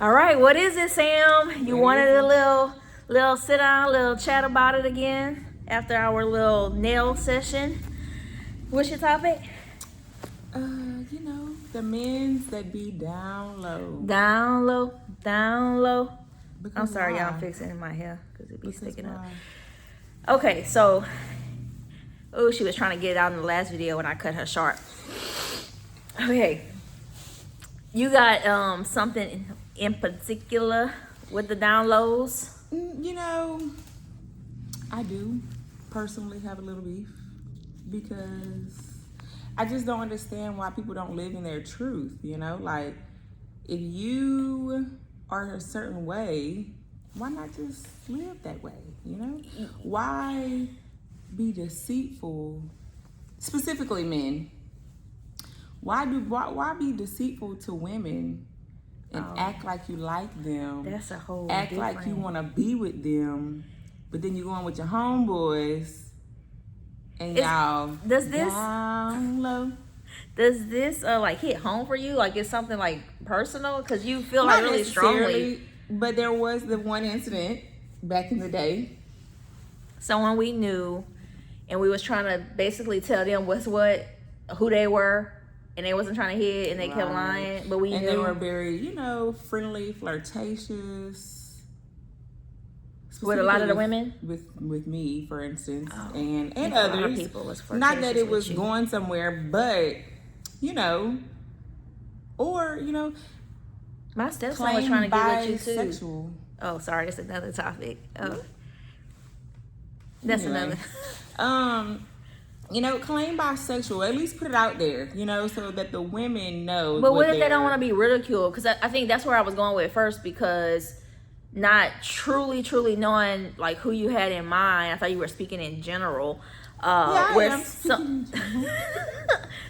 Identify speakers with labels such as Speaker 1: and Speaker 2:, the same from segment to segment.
Speaker 1: All right, what is it, Sam? You wanted a little sit down, little chat about it again after our little nail session. What's your topic?
Speaker 2: The men's that be down low.
Speaker 1: Down low, down low.
Speaker 2: Because
Speaker 1: I'm sorry,
Speaker 2: why?
Speaker 1: y'all. I'm fixing my hair because it be
Speaker 2: Because
Speaker 1: sticking up.
Speaker 2: why?
Speaker 1: Okay, so, she was trying to get it out in the last video when I cut her short. Okay, you got something in particular with the down lows?
Speaker 2: I do personally have a little beef because I just don't understand why people don't live in their truth, Like, if you are a certain way, why not just live that way, Why be deceitful? Specifically men. Why be deceitful to women and act like you like them?
Speaker 1: That's a whole
Speaker 2: act like you want to be with them, but then you go on with your homeboys and y'all
Speaker 1: does this
Speaker 2: down low.
Speaker 1: Does this like hit home for you? Like it's something like personal because you feel
Speaker 2: Not
Speaker 1: like really strongly.
Speaker 2: But there was the one incident back in the day.
Speaker 1: Someone we knew, and we was trying to basically tell them who they were, and they wasn't trying to hit, and they kept lying. But we knew
Speaker 2: they were very, friendly, flirtatious.
Speaker 1: With a lot of the women?
Speaker 2: With me, for instance, and
Speaker 1: a
Speaker 2: others.
Speaker 1: lot of people was
Speaker 2: not that it was
Speaker 1: you.
Speaker 2: going somewhere, but,
Speaker 1: my stepson was trying to get with you too.
Speaker 2: Bisexual.
Speaker 1: Oh, sorry, that's another topic. Oh, that's another.
Speaker 2: Claim bisexual. At least put it out there, so that the women know.
Speaker 1: But what if they don't want to be ridiculed? Because I think that's where I was going with first, because not truly knowing like who you had in mind. I thought you were speaking in general.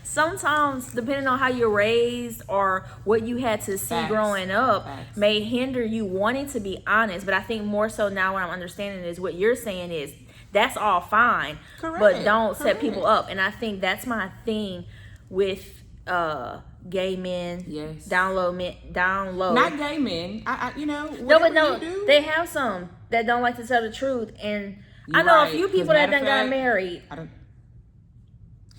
Speaker 1: Sometimes, depending on how you're raised or what you had to see growing up, may hinder you wanting to be honest. But I think more so now what I'm understanding is what you're saying is that's all fine.
Speaker 2: Correct.
Speaker 1: But don't set people up. And I think that's my thing with gay men.
Speaker 2: Yes.
Speaker 1: Down low.
Speaker 2: Not gay men.
Speaker 1: They have some that don't like to tell the truth, and
Speaker 2: You're
Speaker 1: I know
Speaker 2: right.
Speaker 1: a few people that done got married,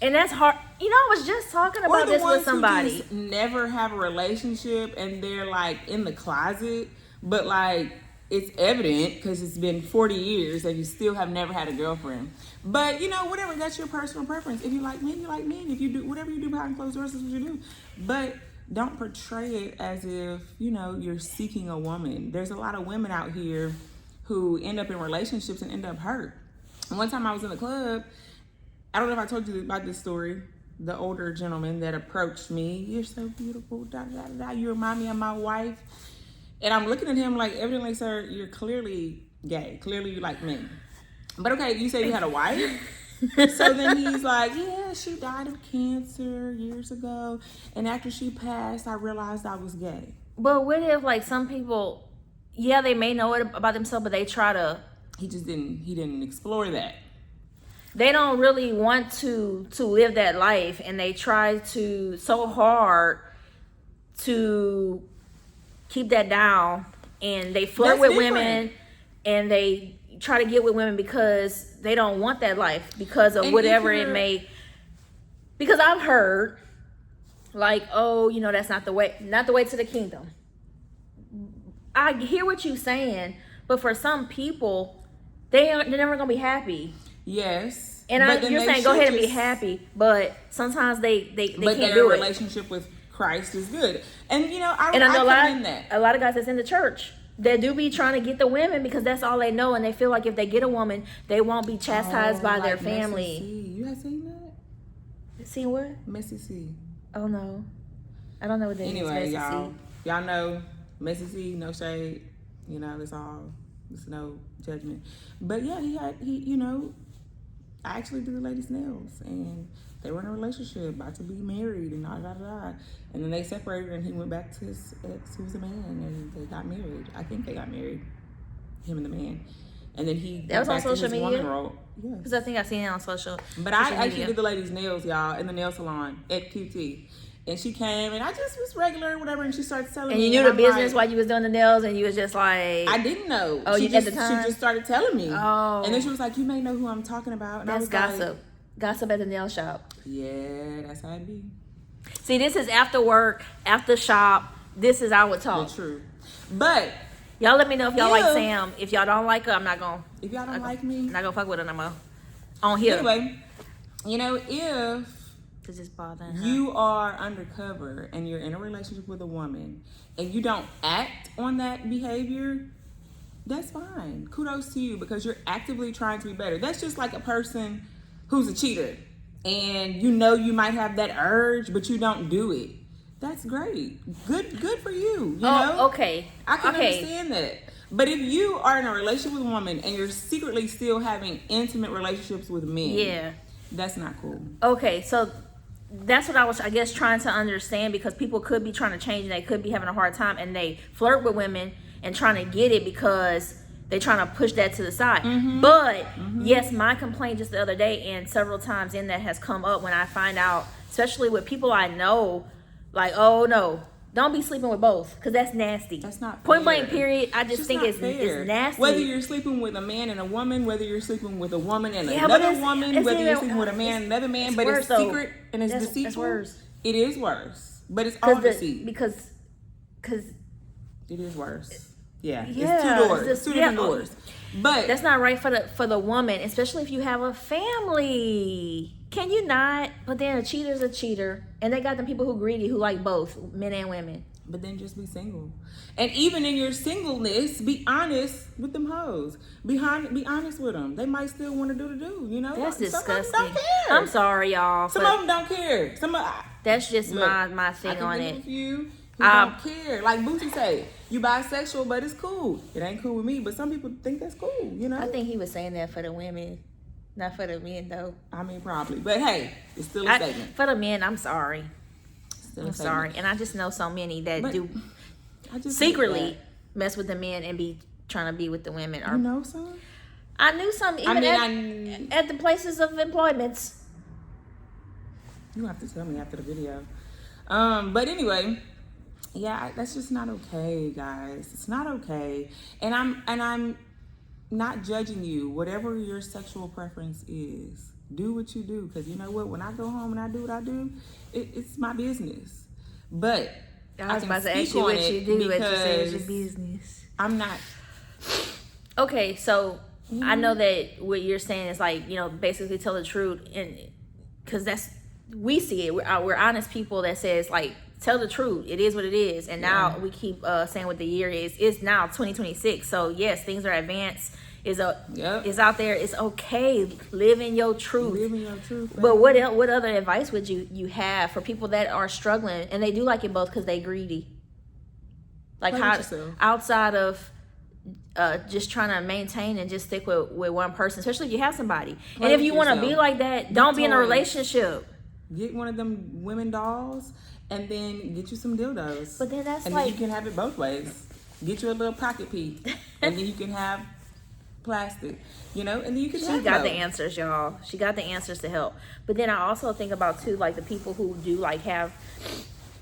Speaker 1: and that's hard. I was just talking about this with somebody.
Speaker 2: Who just never have a relationship, and they're like in the closet, but like it's evident because it's been 40 years that you still have never had a girlfriend. But whatever, that's your personal preference. If you like men, you like men. If you do whatever you do behind closed doors, that's what you do. But don't portray it as if you're seeking a woman. There's a lot of women out here who end up in relationships and end up hurt. And one time I was in the club, I don't know if I told you about this story. The older gentleman that approached me, "You're so beautiful, da da da. You remind me of my wife." And I'm looking at him like, "Evidently, sir, you're clearly gay. Clearly, you like men." But okay, you say you had a wife? So then he's like, "Yeah, she died of cancer years ago. And after she passed, I realized I was gay."
Speaker 1: But what if like some people, they may know it about themselves, but they try to.
Speaker 2: He didn't explore that.
Speaker 1: They don't really want to live that life, and they try to so hard to keep that down, and they flirt with women, and they try to get with women because they don't want that life because of whatever it may. Because I've heard like, that's not the way to the kingdom. I hear what you're saying, but for some people, they're never gonna be happy.
Speaker 2: Yes,
Speaker 1: and you're saying go ahead and be happy, but sometimes they can't do it.
Speaker 2: But their relationship with Christ is good, and I know
Speaker 1: a lot of guys that's in the church that do be trying to get the women because that's all they know, and they feel like if they get a woman, they won't be chastised by their family.
Speaker 2: You have seen that?
Speaker 1: Seen what?
Speaker 2: Messy C.
Speaker 1: Oh no, I don't know what that is.
Speaker 2: Anyway, y'all know Messy C, no shade. It's no judgment. But yeah, I actually did the lady's nails, and they were in a relationship, about to be married, and and then they separated, and he went back to his ex, who was a man, and they got married. I think they got married, him and the man, and then he
Speaker 1: that was on social media.
Speaker 2: Yeah,
Speaker 1: because I think I seen it on social.
Speaker 2: But I actually did the lady's nails, y'all, in the nail salon at QT, And she came, and I just was regular or whatever, and she started telling
Speaker 1: And
Speaker 2: me.
Speaker 1: you knew
Speaker 2: and
Speaker 1: the
Speaker 2: I'm
Speaker 1: business
Speaker 2: like,
Speaker 1: while you was doing the nails, and you was just like,
Speaker 2: I didn't know.
Speaker 1: Oh,
Speaker 2: she
Speaker 1: at
Speaker 2: just,
Speaker 1: the time?
Speaker 2: She just started telling me.
Speaker 1: Oh.
Speaker 2: And then she was like, you may know who I'm talking about. And I
Speaker 1: that's
Speaker 2: was
Speaker 1: gossip.
Speaker 2: like,
Speaker 1: Gossip at the nail shop.
Speaker 2: yeah, that's how it be.
Speaker 1: See, this is after work, after shop. This is our
Speaker 2: The
Speaker 1: talk.
Speaker 2: truth. But
Speaker 1: Y'all let me know if y'all
Speaker 2: Yeah.
Speaker 1: like Sam. If y'all don't like her, I'm not gonna.
Speaker 2: if y'all don't like
Speaker 1: I'm
Speaker 2: me,
Speaker 1: not gonna fuck with her no more. On here.
Speaker 2: anyway, you know, if
Speaker 1: It's just bothering her.
Speaker 2: you are undercover and you're in a relationship with a woman and you don't act on that behavior, that's fine. Kudos to you because you're actively trying to be better. That's just like a person who's a cheater and you know you might have that urge, but you don't do it. That's great. Good for you. You know?
Speaker 1: Oh, okay.
Speaker 2: I can
Speaker 1: okay.
Speaker 2: understand that. But if you are in a relationship with a woman and you're secretly still having intimate relationships with men,
Speaker 1: Yeah.
Speaker 2: that's not cool.
Speaker 1: Okay, so that's what I was, I guess, trying to understand because people could be trying to change and they could be having a hard time and they flirt with women and trying to get it because they're trying to push that to the side. But yes, my complaint just the other day and several times in that has come up when I find out, especially with people I know, like, oh no, don't be sleeping with both because that's nasty.
Speaker 2: That's not
Speaker 1: point
Speaker 2: fair.
Speaker 1: blank. Period. I just
Speaker 2: It's
Speaker 1: think
Speaker 2: not
Speaker 1: it's
Speaker 2: fair.
Speaker 1: nasty.
Speaker 2: Whether you're sleeping with a man and a woman, whether you're sleeping with a woman and
Speaker 1: Yeah, but
Speaker 2: another
Speaker 1: it's-
Speaker 2: woman,
Speaker 1: it's
Speaker 2: whether you're
Speaker 1: even-
Speaker 2: sleeping with a man and another man,
Speaker 1: it's
Speaker 2: but
Speaker 1: worse,
Speaker 2: it's
Speaker 1: though.
Speaker 2: secret and it's
Speaker 1: That's
Speaker 2: deceitful.
Speaker 1: worse.
Speaker 2: It is worse, but it's all deceit.
Speaker 1: because
Speaker 2: It is worse. Yeah,
Speaker 1: Yeah,
Speaker 2: it's two doors,
Speaker 1: it's just-
Speaker 2: two different
Speaker 1: yeah.
Speaker 2: doors. But
Speaker 1: that's not right for the woman, especially if you have a family. Can you not? But then a cheater's a cheater, and they got them people who greedy who like both men and women.
Speaker 2: But then just be single. And even in your singleness, be honest with them hoes. Be honest with them. They might still want to do the do, you know?
Speaker 1: That's
Speaker 2: Some of them
Speaker 1: disgusting.
Speaker 2: don't care.
Speaker 1: I'm sorry, y'all.
Speaker 2: Some
Speaker 1: but
Speaker 2: of them don't care.
Speaker 1: that's just
Speaker 2: Look,
Speaker 1: my
Speaker 2: I
Speaker 1: thing
Speaker 2: can
Speaker 1: on
Speaker 2: get
Speaker 1: it.
Speaker 2: with you who
Speaker 1: Um,
Speaker 2: don't care. Like Boosie say, you bisexual, but it's cool. It ain't cool with me, but some people think that's cool, you know?
Speaker 1: I think he was saying that for the women, not for the men though.
Speaker 2: I mean, probably. But hey, it's still a statement.
Speaker 1: For the men, I'm sorry.
Speaker 2: Still a
Speaker 1: I'm
Speaker 2: statement.
Speaker 1: sorry, and I just know so many that
Speaker 2: But
Speaker 1: do
Speaker 2: I just hate
Speaker 1: secretly mess with the men and be trying to be with the women.
Speaker 2: that.
Speaker 1: Or
Speaker 2: You know some?
Speaker 1: I knew some even at the places of employments.
Speaker 2: You have to tell me after the video. But anyway, yeah, that's just not okay, guys. It's not okay. And I'm not judging you. Whatever your sexual preference is, do what you do. Because you know what? When I go home and I do what I do, it's my business. But
Speaker 1: I was
Speaker 2: can
Speaker 1: about to ask
Speaker 2: speak
Speaker 1: you
Speaker 2: on
Speaker 1: what you
Speaker 2: it
Speaker 1: do, but you said it's your
Speaker 2: because
Speaker 1: business.
Speaker 2: I'm not.
Speaker 1: Okay, so I know that what you're saying is like, you know, basically tell the truth, and because we see it. We're honest people that says like tell the truth. It is what it is, and now we keep saying what the year is. It's now 2026. So yes, things are advanced. Is out there. It's okay. Live in your truth.
Speaker 2: Living your truth.
Speaker 1: But what other advice would you have for people that are struggling and they do like it both because they greedy? Like
Speaker 2: Play
Speaker 1: how
Speaker 2: with yourself.
Speaker 1: outside of just trying to maintain and just stick with one person, especially if you have somebody.
Speaker 2: Play
Speaker 1: And if
Speaker 2: with
Speaker 1: you want to be
Speaker 2: yourself.
Speaker 1: like that, don't be in a
Speaker 2: toys.
Speaker 1: relationship.
Speaker 2: Get one of them women dolls and then get you some dildos.
Speaker 1: But then that's
Speaker 2: and
Speaker 1: like
Speaker 2: then you can have it both ways. Get you a little pocket piece, and then you can have plastic, you know, and then you can
Speaker 1: she
Speaker 2: have
Speaker 1: got the
Speaker 2: both.
Speaker 1: answers, y'all. She got the answers to help. But then I also think about too, like the people who do like have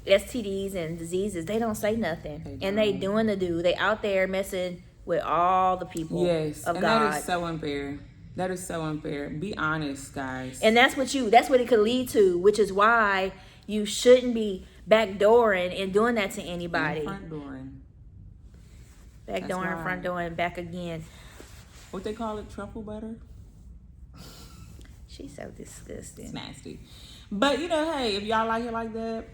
Speaker 1: STDs and diseases. They don't say nothing, and they doing the do. They out there messing with all the people
Speaker 2: Yes,
Speaker 1: of
Speaker 2: and
Speaker 1: God.
Speaker 2: that is so unfair. That is so unfair. Be honest, guys.
Speaker 1: And that's what it could lead to, which is why you shouldn't be backdooring and doing that to anybody.
Speaker 2: Front dooring.
Speaker 1: Backdooring,
Speaker 2: why.
Speaker 1: front door, and back again.
Speaker 2: What they call it, truffle butter.
Speaker 1: She's so disgusting.
Speaker 2: It's nasty. But you know, hey, if y'all like it like that,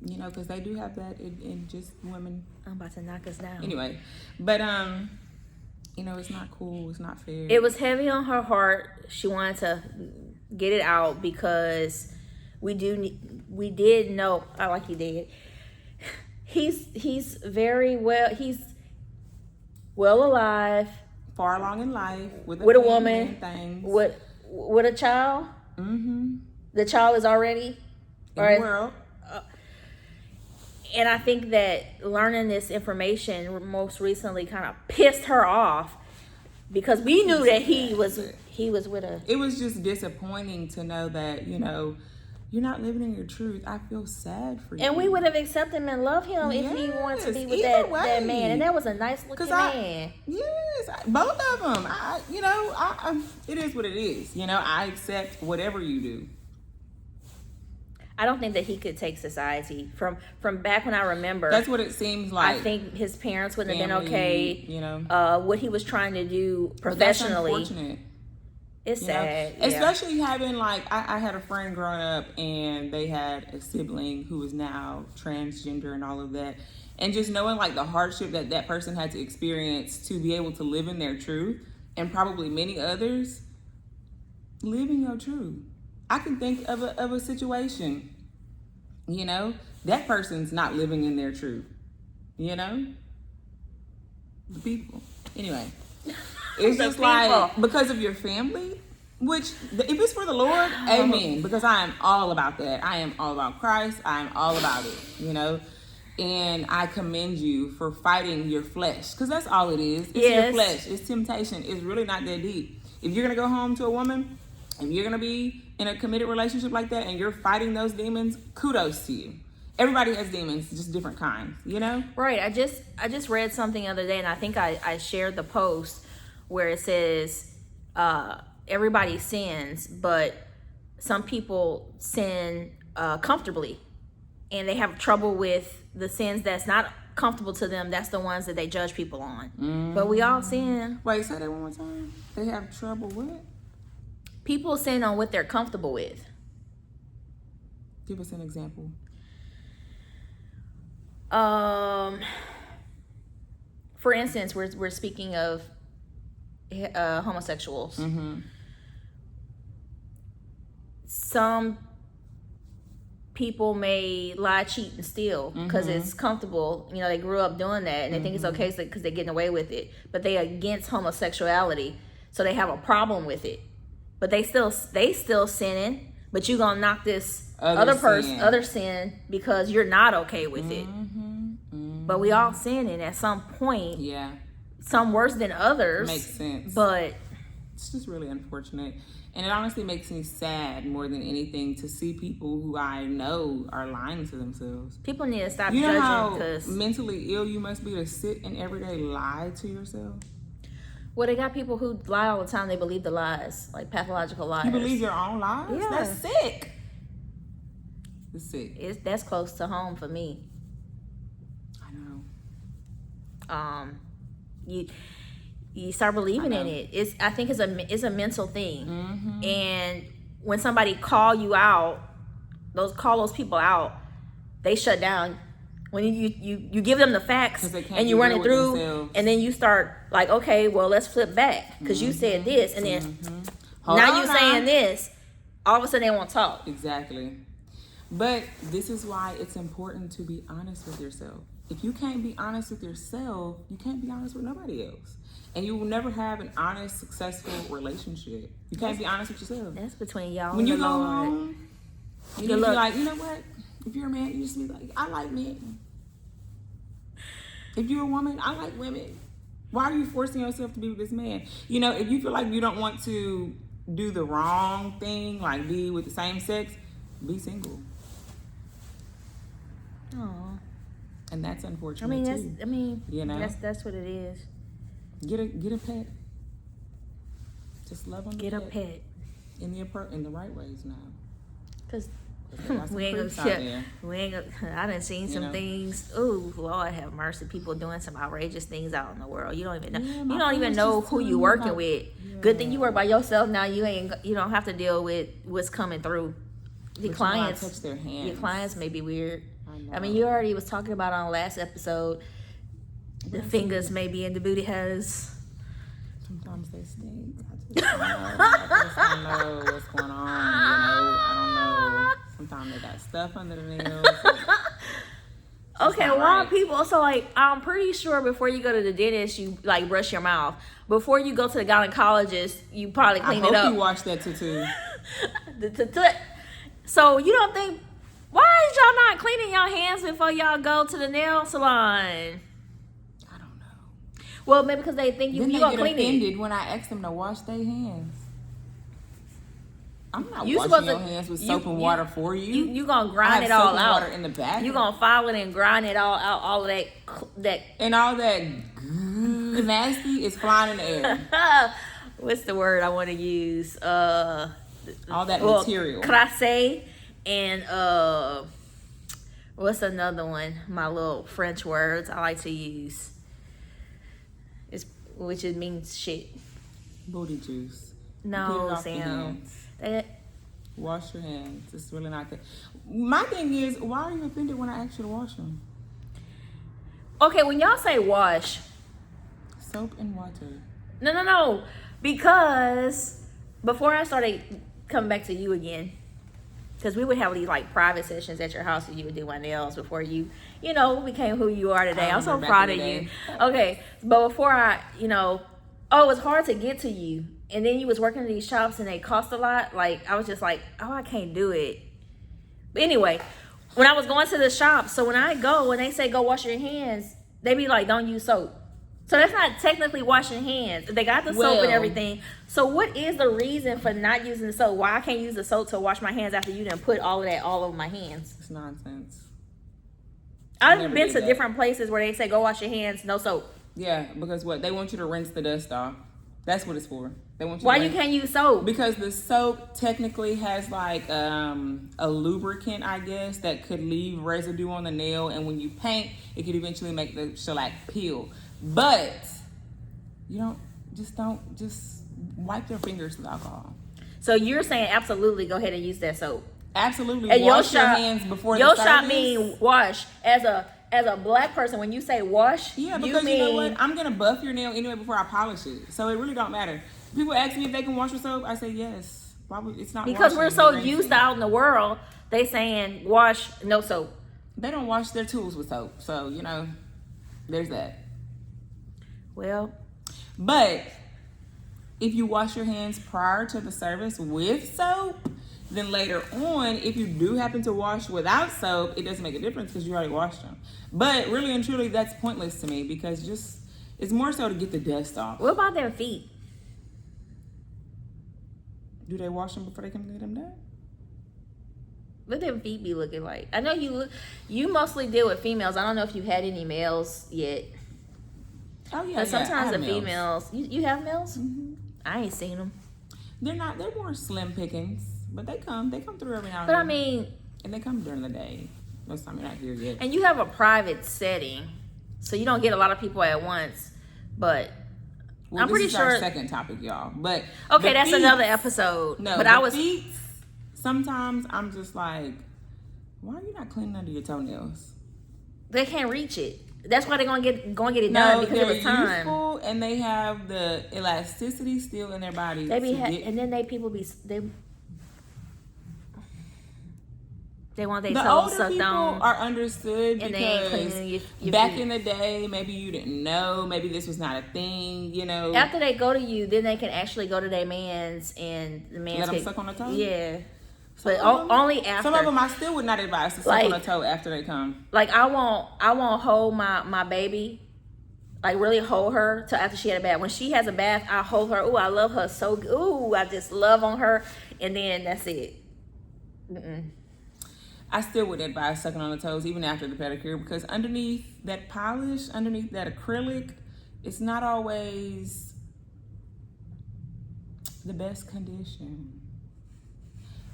Speaker 2: you know, because they do have that in just women.
Speaker 1: I'm about to knock us down.
Speaker 2: Anyway, but you know, it's not cool. It's not fair.
Speaker 1: It was heavy on her heart. She wanted to get it out because we did know. I like you did. He's very well. He's well alive
Speaker 2: far along in life with a
Speaker 1: with a
Speaker 2: family
Speaker 1: woman
Speaker 2: and things.
Speaker 1: with a child.
Speaker 2: Mm-hmm.
Speaker 1: The child is already
Speaker 2: In the world.
Speaker 1: And I think that learning this information most recently kind of pissed her off because we knew that he was with her.
Speaker 2: It was just disappointing to know that, you know, you're not living in your truth. I feel sad for you.
Speaker 1: And we would have accepted him and loved him if he wanted to be with
Speaker 2: either
Speaker 1: that
Speaker 2: way.
Speaker 1: man. And that was a nice looking man.
Speaker 2: Both of them. It is what it is. I accept whatever you do.
Speaker 1: I don't think that he could take society from back when I remember.
Speaker 2: That's what it seems like.
Speaker 1: I think his parents wouldn't have been
Speaker 2: Family,
Speaker 1: okay. What he was trying to do professionally.
Speaker 2: But that's unfortunate.
Speaker 1: It's sad. Yeah.
Speaker 2: Especially having I had a friend growing up and they had a sibling who is now transgender and all of that. And just knowing the hardship that person had to experience to be able to live in their truth, and probably many others, live in your truth. I can think of a situation, that person's not living in their truth, the people. Anyway, it's just because of your family, which if it's for the Lord, amen, because I am all about that. I am all about Christ. I am all about it, and I commend you for fighting your flesh, because that's all it is. It's your flesh. It's temptation. It's really not that deep. If you're going to go home to a woman, if you're going to be in a committed relationship like that and you're fighting those demons, kudos to you. Everybody has demons, just different kinds, Right.
Speaker 1: I just read something the other day, and I think I shared the post where it says everybody sins, but some people sin comfortably, and they have trouble with the sins that's not comfortable to them. That's the ones that they judge people on. Mm-hmm. But we all sin.
Speaker 2: Wait, say that one more time. They have trouble with?
Speaker 1: People sin on what they're comfortable with.
Speaker 2: Give us an example.
Speaker 1: For instance, we're speaking of homosexuals.
Speaker 2: Mm-hmm.
Speaker 1: Some people may lie, cheat, and steal because it's comfortable. They grew up doing that, and they think it's okay because they're getting away with it. But they against homosexuality, so they have a problem with it. But they still sinning. But you gonna knock this other sin because you're not okay with it. But we all sinning at some point.
Speaker 2: Yeah.
Speaker 1: Some worse than others.
Speaker 2: Makes sense.
Speaker 1: But
Speaker 2: it's just really unfortunate. And it honestly makes me sad more than anything to see people who I know are lying to themselves.
Speaker 1: People need to stop
Speaker 2: judging. You know how
Speaker 1: cause
Speaker 2: mentally ill you must be to sit and every day lie to yourself?
Speaker 1: Well, they got people who lie all the time. They believe the lies, like pathological lies.
Speaker 2: You believe your own lies?
Speaker 1: Yeah.
Speaker 2: That's sick. It's sick.
Speaker 1: That's close to home for me.
Speaker 2: I know.
Speaker 1: You start believing in it. I think it's a mental thing.
Speaker 2: Mm-hmm.
Speaker 1: And when somebody call you out, those people out, they shut down. When you give them the facts and you run it through, and then you start like, okay, well, let's flip back because you said this, and then now you're saying this. All of a sudden, they won't talk.
Speaker 2: Exactly. But this is why it's important to be honest with yourself. If you can't be honest with yourself, you can't be honest with nobody else. And you will never have an honest, successful relationship. You can't be honest with yourself.
Speaker 1: That's between y'all
Speaker 2: when
Speaker 1: and
Speaker 2: you
Speaker 1: the
Speaker 2: go
Speaker 1: Lord.
Speaker 2: home, you be like, you know what? If you're a man, you just be like, I like men. If you're a woman, I like women. Why are you forcing yourself to be with this man? If you feel like you don't want to do the wrong thing, like be with the same sex, be single.
Speaker 1: Oh.
Speaker 2: And that's unfortunate too.
Speaker 1: That's what it is.
Speaker 2: Get a pet. Just love them.
Speaker 1: Get a pet.
Speaker 2: In the right ways now.
Speaker 1: Cause
Speaker 2: we ain't gonna.
Speaker 1: I done seen some things. Ooh, Lord have mercy. People doing some outrageous things out in the world. You don't even know. You don't even know who you working with. Yeah. Good thing you work by yourself now. You don't have to deal with what's coming through. Your clients
Speaker 2: touch their hands.
Speaker 1: Your clients may be weird. I mean, you already was talking about on last episode. The fingers may be in the booty holes.
Speaker 2: Sometimes they stink. I just don't know what's going on. I don't know. Sometimes they got stuff under the nails.
Speaker 1: Okay, why people? So I'm pretty sure before you go to the dentist, you brush your mouth. Before you go to the gynecologist, you probably clean it up.
Speaker 2: I hope you wash that too.
Speaker 1: So you don't think? Why is y'all not cleaning your hands before y'all go to the nail salon?
Speaker 2: I don't know.
Speaker 1: Well, maybe because they think you gonna clean it.
Speaker 2: Then they get offended when I ask them to wash their hands. I'm not
Speaker 1: You
Speaker 2: washing
Speaker 1: supposed
Speaker 2: your
Speaker 1: to-
Speaker 2: hands with
Speaker 1: you-
Speaker 2: soap and
Speaker 1: you-
Speaker 2: water for you.
Speaker 1: You gonna
Speaker 2: I
Speaker 1: grind
Speaker 2: have
Speaker 1: it
Speaker 2: soap
Speaker 1: all
Speaker 2: and
Speaker 1: out.
Speaker 2: water in the bathroom.
Speaker 1: You gonna file it and grind it all out. All of that.
Speaker 2: And all that nasty is flying in the air.
Speaker 1: What's the word I want to use?
Speaker 2: All that material.
Speaker 1: Crasse and what's another one? My little French words I like to use. Which it means shit.
Speaker 2: Booty juice. Get it
Speaker 1: No,
Speaker 2: off your
Speaker 1: Sam.
Speaker 2: hands. Wash your hands. It's really not good. My thing is, why are you offended when I ask you to wash them?
Speaker 1: Okay, when y'all say wash,
Speaker 2: Soap and water.
Speaker 1: no, because before I started coming back to you again, because we would have these like private sessions at your house and you would do my nails before you became who you are today. I'm so
Speaker 2: remember
Speaker 1: proud
Speaker 2: back
Speaker 1: of
Speaker 2: in the
Speaker 1: you.
Speaker 2: day.
Speaker 1: Okay, but before it was hard to get to you. And then you was working in these shops and they cost a lot. Like, I was just like, oh, I can't do it. But anyway, when I was going to the shop, so when I go, when they say go wash your hands, they be like, don't use soap. So that's not technically washing hands. They got the soap and
Speaker 2: Well-
Speaker 1: everything. So what is the reason for not using the soap? Why I can't use the soap to wash my hands after you done put all of that all over my hands?
Speaker 2: It's nonsense.
Speaker 1: I've
Speaker 2: never
Speaker 1: been
Speaker 2: did
Speaker 1: to
Speaker 2: that.
Speaker 1: different places where they say go wash your hands, no soap.
Speaker 2: Yeah, because what? They want you to rinse the dust off. That's what it's for. They want you
Speaker 1: Why
Speaker 2: to
Speaker 1: you
Speaker 2: rinse-
Speaker 1: can't use soap?
Speaker 2: Because the soap technically has like a lubricant, I guess, that could leave residue on the nail, and when you paint, it could eventually make the shellac peel. But you don't just wipe your fingers with alcohol.
Speaker 1: So you're saying absolutely go ahead and use that soap.
Speaker 2: Absolutely,
Speaker 1: And
Speaker 2: wash your hands before
Speaker 1: your
Speaker 2: the
Speaker 1: shop
Speaker 2: service.
Speaker 1: mean wash. As a black person, when you say wash,
Speaker 2: Yeah, because you know what? I'm gonna buff your nail anyway before I polish it, so it really don't matter. People ask me if they can wash with soap. I say yes. Why would, it's not
Speaker 1: because
Speaker 2: washing,
Speaker 1: we're
Speaker 2: it's
Speaker 1: so
Speaker 2: rinsing.
Speaker 1: used to out in the world, they saying wash no soap.
Speaker 2: They don't wash their tools with soap, so there's that.
Speaker 1: Well,
Speaker 2: But if you wash your hands prior to the service with soap, then later on, if you do happen to wash without soap, it doesn't make a difference because you already washed them. But really and truly, that's pointless to me because it's more so to get the dust off.
Speaker 1: what about their feet?
Speaker 2: Do they wash them before they come get them done?
Speaker 1: What their feet be looking like? I know you mostly deal with females. I don't know if you had any males yet.
Speaker 2: Oh yeah.
Speaker 1: But sometimes
Speaker 2: I have
Speaker 1: the
Speaker 2: males.
Speaker 1: females, you have males?
Speaker 2: Mm-hmm.
Speaker 1: I ain't seen them.
Speaker 2: They're more slim pickings, but they come through every now and
Speaker 1: But
Speaker 2: then.
Speaker 1: I mean,
Speaker 2: And they come during the day. Most time you're not here yet.
Speaker 1: and you have a private setting, so you don't get a lot of people at once. But
Speaker 2: Well,
Speaker 1: I'm pretty
Speaker 2: this is our
Speaker 1: sure.
Speaker 2: second topic, y'all. But
Speaker 1: Okay,
Speaker 2: the
Speaker 1: that's
Speaker 2: feet-
Speaker 1: another episode.
Speaker 2: No,
Speaker 1: but
Speaker 2: the
Speaker 1: I was
Speaker 2: feet, sometimes I'm just like, why are you not cleaning under your toenails?
Speaker 1: they can't reach it. That's why they're gonna get it done
Speaker 2: No,
Speaker 1: because
Speaker 2: they're
Speaker 1: of the time.
Speaker 2: youthful and they have the elasticity still in their body.
Speaker 1: They be
Speaker 2: to get-
Speaker 1: and then they want their
Speaker 2: the
Speaker 1: toes
Speaker 2: older
Speaker 1: sucked
Speaker 2: people
Speaker 1: on.
Speaker 2: are understood
Speaker 1: And they ain't
Speaker 2: because
Speaker 1: cleaning your
Speaker 2: back
Speaker 1: feet.
Speaker 2: in the day, maybe you didn't know, maybe this was not a thing,
Speaker 1: After they go to you, then they can actually go to their man's and the man's
Speaker 2: Let 'em
Speaker 1: can-
Speaker 2: suck on the toe?
Speaker 1: Yeah,
Speaker 2: Some
Speaker 1: but
Speaker 2: of them-
Speaker 1: only after.
Speaker 2: Some of them I still would not advise to suck
Speaker 1: Like-
Speaker 2: on a toe after they come.
Speaker 1: Like I won't hold my baby, like really hold her till after she had a bath. When she has a bath, I hold her. Ooh, I love her so good. Ooh, I just love on her, and then that's it.
Speaker 2: I still would advise sucking on the toes even after the pedicure because underneath that polish, underneath that acrylic, it's not always the best condition.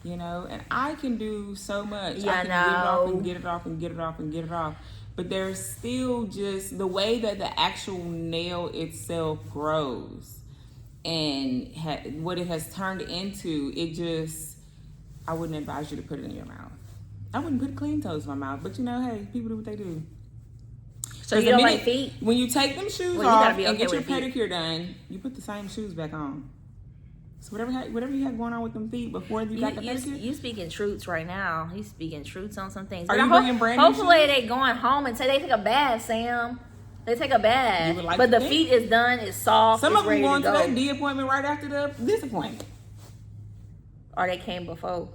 Speaker 2: And I can do so much.
Speaker 1: Yeah,
Speaker 2: I can get it off
Speaker 1: no.
Speaker 2: and get it off and get it off and get it off. But there's still just the way that the actual nail itself grows and what it has turned into, I wouldn't advise you to put it in your mouth. I wouldn't put clean toes in my mouth, but hey, people do what they do.
Speaker 1: So
Speaker 2: 'Cause
Speaker 1: you
Speaker 2: the
Speaker 1: don't like
Speaker 2: minute-
Speaker 1: feet?
Speaker 2: When you take them shoes
Speaker 1: Well, you gotta
Speaker 2: off
Speaker 1: be
Speaker 2: and
Speaker 1: okay
Speaker 2: get your
Speaker 1: with feet.
Speaker 2: pedicure done, you put the same shoes back on. So whatever you had going on with them feet before you got the pedicure,
Speaker 1: You speaking truths right now. You speaking truths on some things.
Speaker 2: Are
Speaker 1: But
Speaker 2: you
Speaker 1: I
Speaker 2: bringing brand new
Speaker 1: hopefully
Speaker 2: shoes?
Speaker 1: they going home and say they take a bath, Sam. They take a bath,
Speaker 2: You would like
Speaker 1: but
Speaker 2: to
Speaker 1: the
Speaker 2: think?
Speaker 1: feet is done. It's soft.
Speaker 2: some
Speaker 1: it's
Speaker 2: of them
Speaker 1: ready
Speaker 2: going
Speaker 1: to
Speaker 2: to
Speaker 1: go.
Speaker 2: their D appointment right after this appointment.
Speaker 1: Or they came before.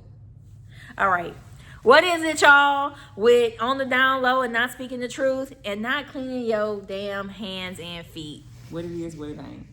Speaker 1: All right. What is it, y'all, with on the down low and not speaking the truth and not cleaning your damn hands and feet?
Speaker 2: What it is, what it ain't.